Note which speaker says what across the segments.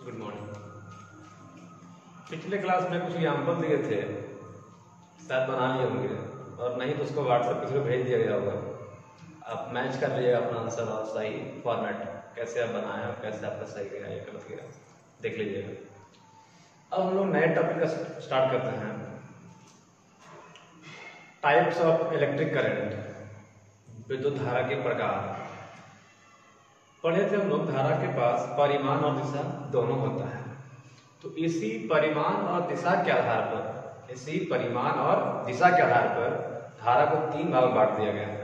Speaker 1: Good morning. पिछले class में कुछ एग्जाम्पल दिए थे, शायद बना लिए होंगे, और नहीं तो उसको व्हाट्सएप पे भेज दिया गया होगा। आप मैच कर लीजिएगा अपना आंसर और सही फॉर्मेट कैसे आप बनाए और कैसे आपका सही गया या गलत गया, देख लीजिएगा। अब हम लोग नए टॉपिक का स्टार्ट करते हैं। टाइप्स ऑफ इलेक्ट्रिक करंट, विद्युत धारा के प्रकार। पढ़े थे हम लोग, धारा के पास परिमाण और दिशा दोनों होता है। तो इसी परिमाण और दिशा के आधार पर, इसी परिमाण और दिशा के आधार पर धारा को तीन भाग बांट दिया गया है।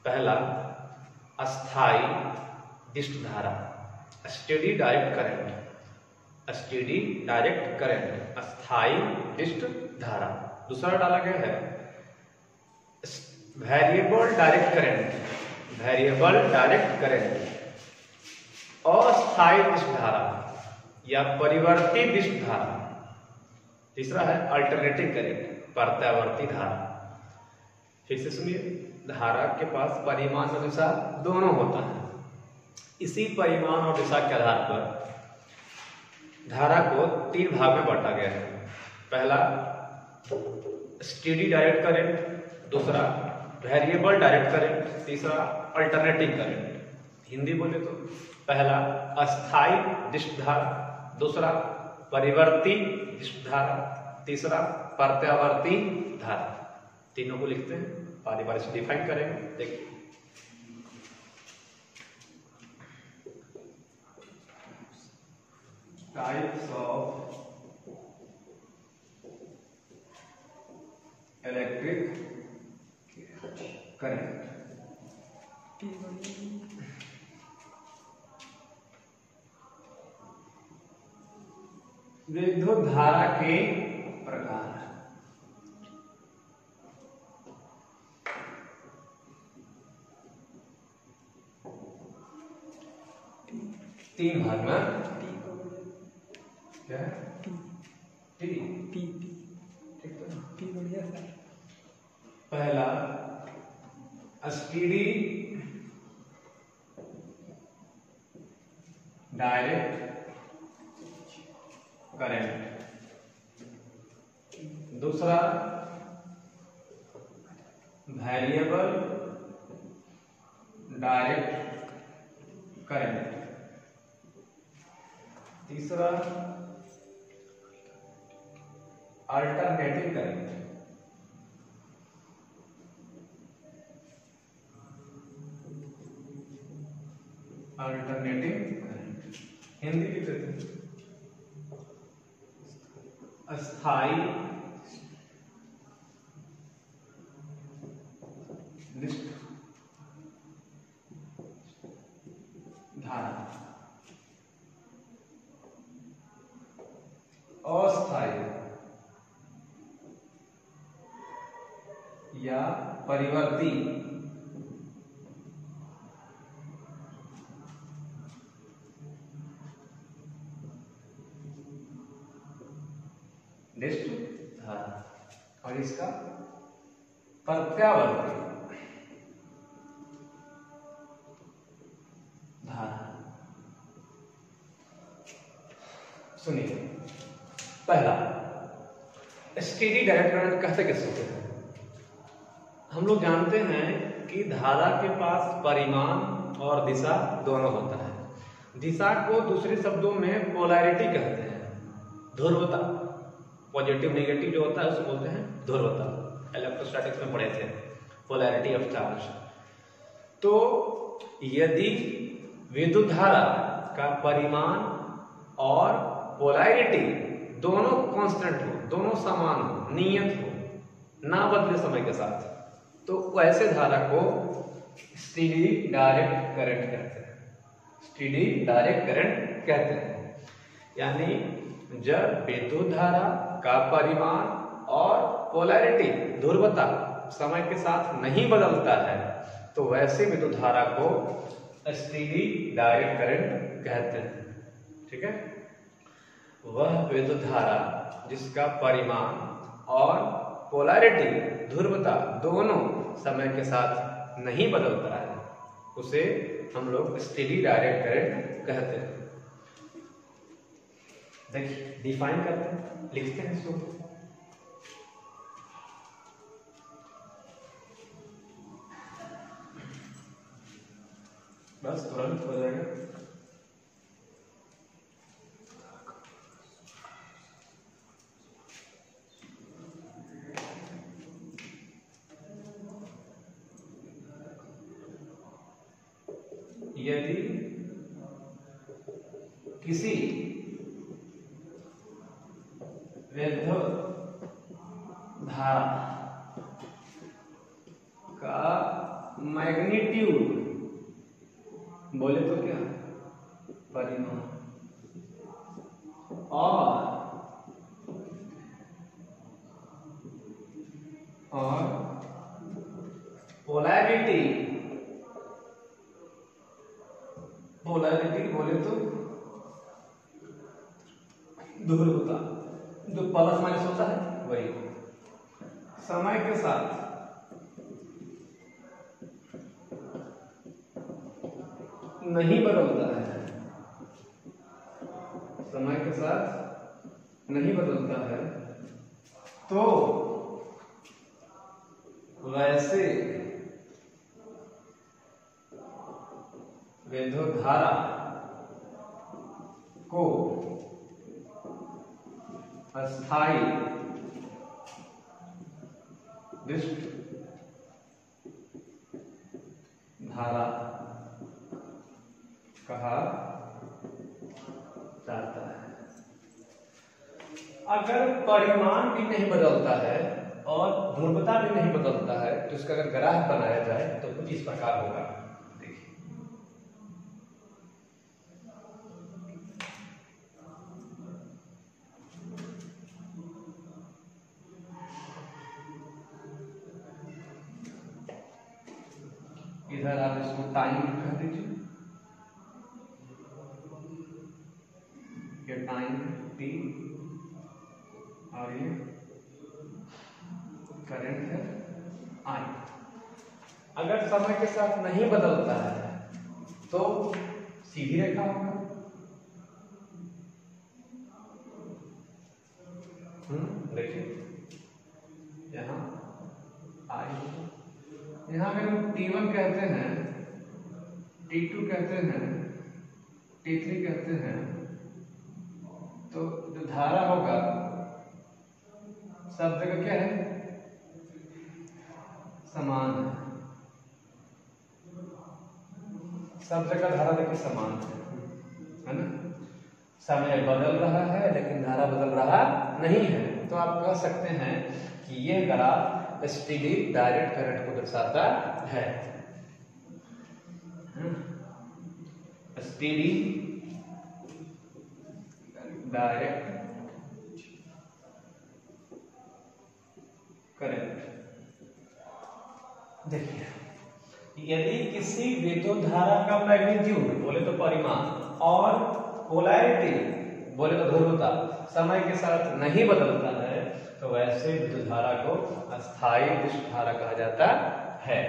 Speaker 1: पहला अस्थाई दिष्ट धारा, steady direct current, steady direct current, अस्थाई दिष्ट धारा। दूसरा डाला गया है variable direct current, variable direct current, अस्थाई दिष्ट धारा या परिवर्ती दिष्ट धारा। तीसरा है अल्टरनेटिंग करंट, प्रत्यावर्ती धारा। फिर से सुनिए, धारा के पास परिमाण और दिशा दोनों होता है। इसी परिमाण और दिशा के आधार पर धारा को तीन भाग में बांटा गया है। पहला स्टेडी डायरेक्ट करंट, दूसरा वेरिएबल डायरेक्ट करंट, तीसरा अल्टरनेटिंग करंट। हिंदी बोले तो पहला अस्थाई दिष्ट धारा, दूसरा परिवर्ती दिष्ट धारा, तीसरा प्रत्यावर्ती धारा। तीनों को लिखते हैं, बारी बारी से डिफाइन करेंगे। देखिए, टाइप्स ऑफ इलेक्ट्रिक करंट। विद्युत धारा के प्रकार। तीन भाग में क्या टी टी ठीक है, टी बढ़िया सर। पहला स्टेडी डायरेक्ट करंट, दूसरा वेरिएबल डायरेक्ट करंट, तीसरा alternating current. Alternating current Hindi लिख देते हैं अस्थाई दिष्ट धारा, अस्थाई या परिवर्ती दिष्ट धारा, और इसका प्रत्यावर्ती धारा। सुनिए, पहला स्टेडी डायरेक्ट करंट कहते किसको हैं? हम लोग जानते हैं कि धारा के पास परिमाण और दिशा दोनों होता है। दिशा को दूसरे शब्दों में पोलैरिटी कहते हैं, ध्रुवता। पॉजिटिव नेगेटिव जो होता है उसको बोलते हैं ध्रुवता। इलेक्ट्रोस्टैटिक्स में पढ़े थे, पोलैरिटी ऑफ चार्ज। तो यदि विद्युत धारा का परिमाण और पोलैरिटी दोनों कांस्टेंट हो, दोनों समान हो, नियत हो, ना बदले समय के साथ, तो वैसे धारा को स्टेडी डायरेक्ट करंट कहते हैं। स्टेडी डायरेक्ट करंट कहते हैं। यानी जब विद्युत धारा का परिमाण और पोलैरिटी, ध्रुवता, समय के साथ नहीं बदलता है, तो वैसे विद्युत धारा को स्टेडी डायरेक्ट करंट कहते हैं। ठीक है, वह विद्युत धारा जिसका परिमाण और पोलैरिटी, ध्रुवता दोनों समय के साथ नहीं बदलता है, उसे हम लोग स्टेडी डायरेक्ट करंट कहते हैं। देखिए डिफाइन करते हैं, लिखते हैं इसको। बस तुरंत हो जाएगा। यदि किसी विद्युत धारा का मैग्नीट्यूड, बोले तो क्या, परिमाण, और पोलैरिटी, पोलैरिटी बोले तो ध्रुवता, जो प्लस माइनस होता है वही, समय के साथ नहीं बदलता है, समय के साथ नहीं बदलता है, तो वैसे विद्युत धारा को अस्थायी डिस्क धारा कहा जाता है। अगर परिमाण भी नहीं बदलता है और ध्रुवता भी नहीं बदलता है तो इसका अगर ग्राफ बनाया जाए तो कुछ इस प्रकार होगा। देखिए इधर आप इसको टाइम लिख दीजिए, ये टाइम टी और ये करंट है आई। अगर समय के साथ नहीं बदलता है तो सीधी रेखा होगा, देखिए यहाँ आई, यहाँ अगर हम T1 कहते हैं, T2 कहते हैं, T3 कहते हैं, तो जो धारा होगा सब जगह क्या है, समान है, सब जगह धारा देखिए समान है ना। समय बदल रहा है लेकिन धारा बदल रहा नहीं है, तो आप कह सकते हैं कि यह ग्राफ स्टेडी डायरेक्ट करंट को दर्शाता है। Steady direct current. देखिए यदि किसी विद्युत धारा का मैग्नीट्यूड बोले तो परिमाण और पोलैरिटी बोले तो ध्रुवता समय के साथ नहीं बदलता है तो वैसे विद्युत धारा को अस्थायी डिस्क धारा कहा जाता है।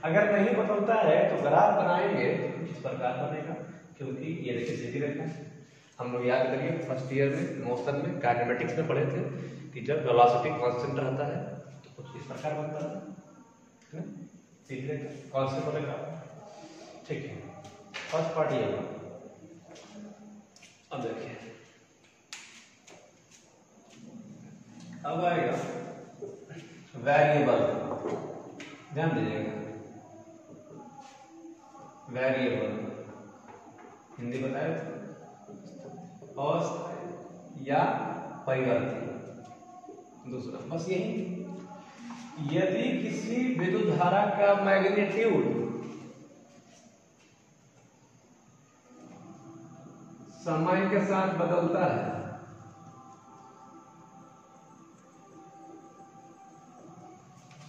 Speaker 1: अगर नहीं बदलता है तो ग्राफ बनाएंगे तो इस प्रकार बनेगा, क्योंकि ये देखिए सीधी रेखा। हम लोग याद करिए फर्स्ट ईयर में मोशन में काइनेमेटिक्स में पढ़े थे कि जब वेलोसिटी कांस्टेंट रहता है तो कुछ इस प्रकार बनता है, सीधी रेखा। कौन से बोलेगा, ठीक है, फर्स्ट पार्ट ये होगा। अब देखिए अब आएगा वेरिएबल, ध्यान दीजिएगा, वेरिएबल हिंदी बताए अस्थायी या परिवर्ती। दूसरा बस यही, यदि किसी विद्युत धारा का मैग्नीट्यूड समय के साथ बदलता है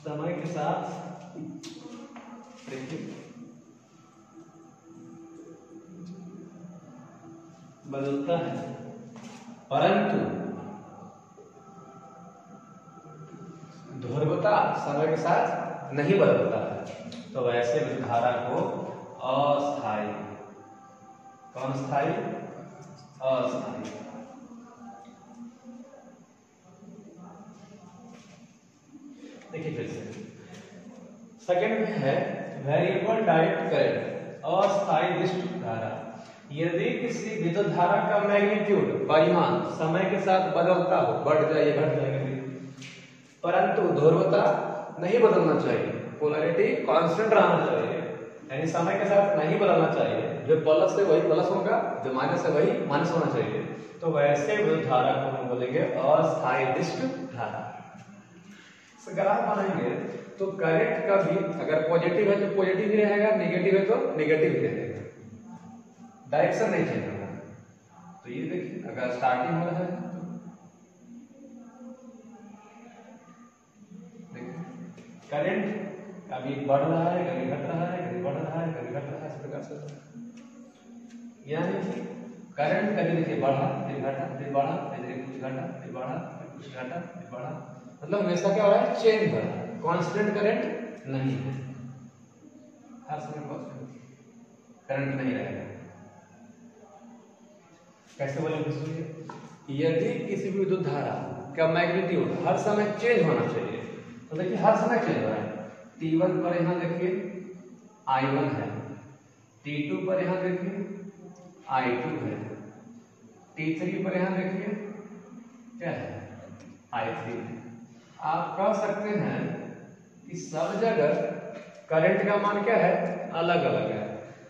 Speaker 1: समय के साथ बदलता है परंतु ध्रुवता समय के साथ नहीं बदलता है तो वैसे विद्युत धारा को अस्थायी, कौन स्थायी, अस्थायी सेकंड में है वेरिएबल डायरेक्ट करंट, अस्थायी विद्युत धारा। यदि किसी विद्युत धारा का मैग्नीट्यूड परिमाण समय के साथ बदलता हो, बढ़ जाए घट जाए, परंतु ध्रुवता नहीं बदलना चाहिए, पोलैरिटी कांस्टेंट रहना चाहिए, यानी समय के साथ नहीं बदलना चाहिए, जो प्लस है वही प्लस होगा, जो माइनस है वही माइनस होना चाहिए, तो वैसे विद्युत धारा को हम बोलेंगे अस्थायी विद्युत धारा। ग्राफ बनाएंगे तो करंट का भी अगर पॉजिटिव है तो पॉजिटिव ही रहेगा, नेगेटिव है तो नेगेटिव ही रहेगा, डायरेक्शन नहीं चेंज होगा। तो ये देखिए अगर स्टार्टिंग हो रहा है तो देखिए करंट कभी बढ़ रहा है, कभी घट रहा है, कभी बढ़ रहा है, कभी घट रहा है, इस प्रकार से। यानी कि करंट कभी देखिए बढ़ा, फिर घटा, फिर बढ़ा, फिर कुछ घटा, फिर बढ़ा, फिर कुछ घटा, फिर बढ़ा, मतलब हमेशा क्या हो रहा है, चेंज हो रहा है, कांस्टेंट करंट नहीं है, हर समय कांस्टेंट करंट नहीं रहेगा। कैसे बोलेंगे सुनिए, यदि किसी भी विद्युत धारा का मैग्नीट्यूड हर समय चेंज होना चाहिए, तो देखिए हर समय चेंज हो रहा है। T1 पर यहाँ देखिए I1 है, T2 पर यहाँ देखिए I2 है, T3 पर यहाँ देखिए क्या है, I3 है। आप कह सकते हैं कि सब जगह करंट का मान क्या है, अलग अलग है।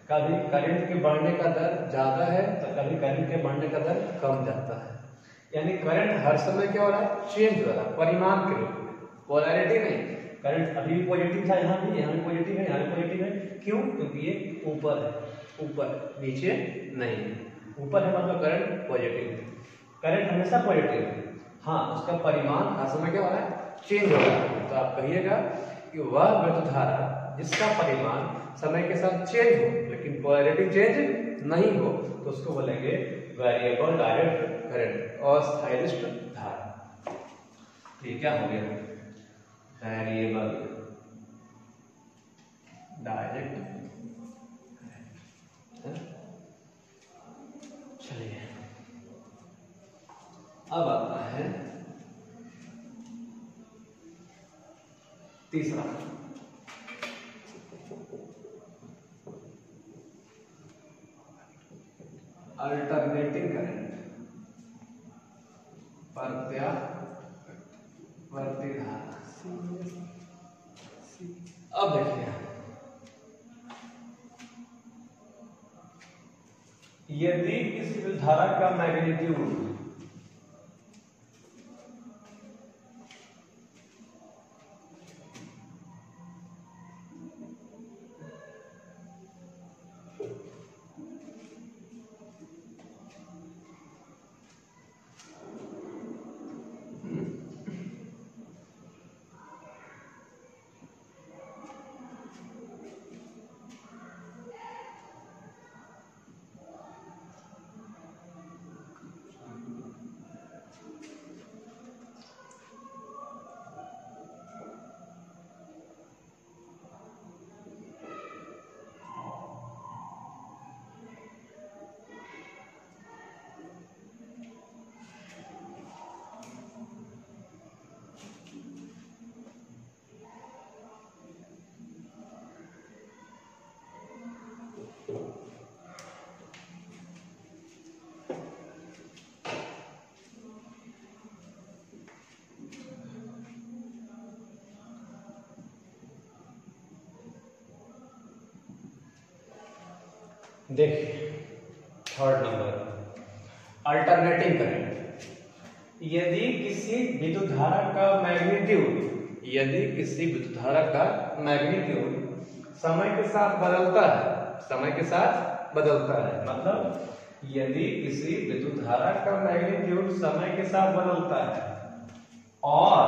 Speaker 1: कभी करंट के बढ़ने का दर ज्यादा है तो कभी करंट के बढ़ने का दर कम जाता है, यानी करंट हर समय क्या हो रहा है, चेंज हो रहा है परिमाण के रूप में, पोलैरिटी नहीं। करंट अभी भी पॉजिटिव था, यहाँ भी पॉजिटिव है, यहाँ भी पॉजिटिव है, क्यों, क्योंकि ये ऊपर है, ऊपर नीचे नहीं, ऊपर है मतलब करंट पॉजिटिव है, करंट हमेशा पॉजिटिव है। हाँ, उसका परिमाण हर समय क्या हो रहा है, चेंज हो रहा है। तो आप कहिएगा कि वह विद्युत धारा जिसका परिमाण समय के साथ चेंज हो लेकिन पोलैरिटी चेंज नहीं हो, तो उसको बोलेंगे वेरिएबल डायरेक्ट करंट, अस्थायी विद्युत धारा। ठीक क्या हो गया, वेरिएबल डायरेक्ट करंट। चलिए अब आता है तीसरा, अल्टरनेटिंग करंट, प्रत्यावर्ती धारा। अब देखिए यदि किसी भी धारा का मैग्नीट्यूड देखिए थर्ड नंबर, अल्टरनेटिंग करंट। यदि किसी विद्युत धारा का मैग्नीट्यूड, यदि किसी विद्युत धारा का मैग्नीट्यूड समय के साथ बदलता है, समय के साथ बदलता है, मतलब यदि किसी विद्युत धारा का मैग्नीट्यूड समय के साथ बदलता है और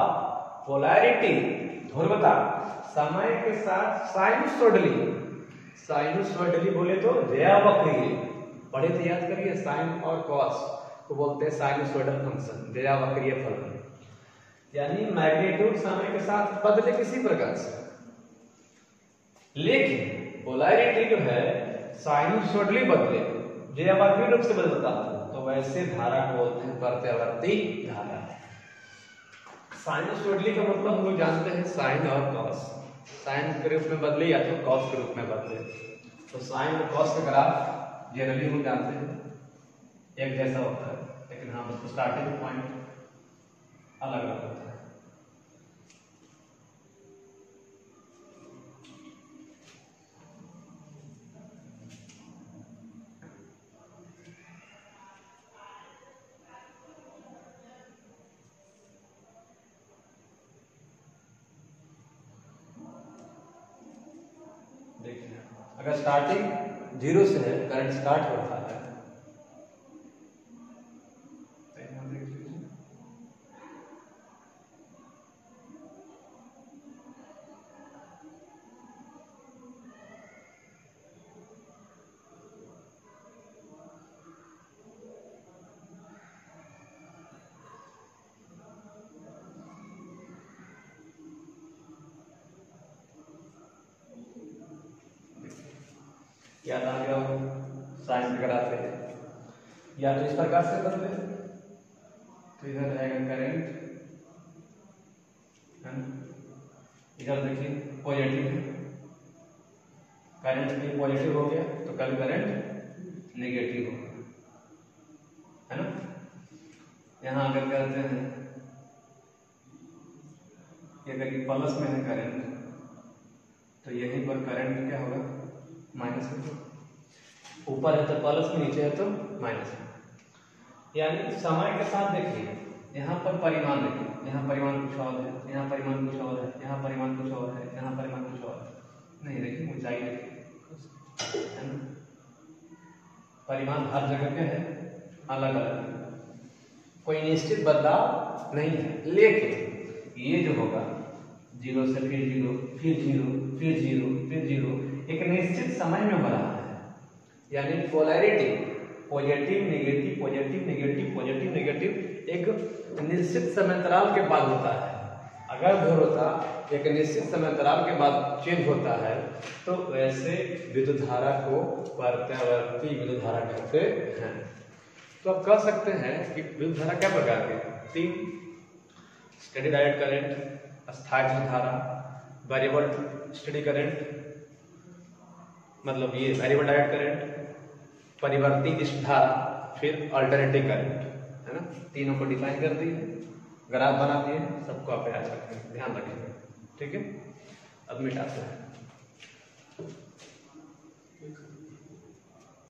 Speaker 1: पोलैरिटी ध्रुवता समय के साथ साइनसोइडली, साइनसोइडली बोले तो ज्यावक्रीय, पढ़े थे याद करिए, साइन और कॉस को बोलते हैं साइनसोइडल फंक्शन, ज्यावक्रीय फलन, यानी मैग्नीट्यूड समय के साथ बदले किसी प्रकार से, लेकिन पोलैरिटी जो है साइनसोइडली बदले, ज्यावक्रीय रूप से बदलता हो, तो वैसे धारा को बोलते हैं प्रत्यावर्ती धारा। साइनसोइडली का मतलब हम लोग जानते हैं साइन और कॉस, साइन के रूप में बदले या तो कॉस के रूप में बदले। तो साइन और कॉस का ग्राफ जनरली हम जानते हैं एक जैसा होता है, लेकिन हाँ उसको स्टार्टिंग पॉइंट अलग अलग होता है। देखिए अगर स्टार्टिंग 0 से है, करंट स्टार्ट होता है, याद आ गया हो साइन का ग्राफ है, या तो इस प्रकार से बदले, तो इधर रहेगा करंट, इधर देखिए पॉजिटिव है, करंट भी पॉजिटिव हो गया तो कल करंट नेगेटिव होगा, है ना। यहाँ अगर कहते हैं कि अगर ये प्लस में है करंट, तो यहीं पर करंट क्या होगा, माइनस में। ऊपर है तो प्लस में, नीचे है तो माइनस में। यानी समय के साथ देखिए यहाँ पर परिमाण देखिए, यहाँ परिमाण कुछ और है, यहाँ परिमाण कुछ और है, यहाँ परिमाण कुछ और है, यहाँ परिमाण कुछ और है। नहीं देखिए ऊंचाई देखिए, है ना, परिमाण हर जगह के है अलग अलग, कोई निश्चित बदलाव नहीं है। लेकिन ये जो होगा 0 से फिर 0, फिर 0, फिर 0, फिर 0, एक निश्चित समय में हो रहा है। यानी polarity positive negative, positive negative, positive negative एक निश्चित समयांतराल के बाद होता है। अगर ध्रुवता एक निश्चित समयांतराल के बाद चेंज होता है, तो वैसे विद्युत धारा को प्रत्यावर्ती विद्युत धारा कहते हैं। तो आप कह सकते हैं कि विद्युत धारा क्या प्रकार के, 3, स्टेडी डायरेक्ट करंट, स्थायी विद्युत धारा, वेरिएबल स्टेडी करंट, मतलब ये वेरिएबल डायरेक्ट करंट, परिवर्ती धारा, फिर अल्टरनेटिंग करंट, है ना। तीनों को डिफाइन कर दिए, ग्राफ बना दिए, सबको आप याद रखें, ध्यान रखेंगे, ठीक है। अब मिटाते हैं।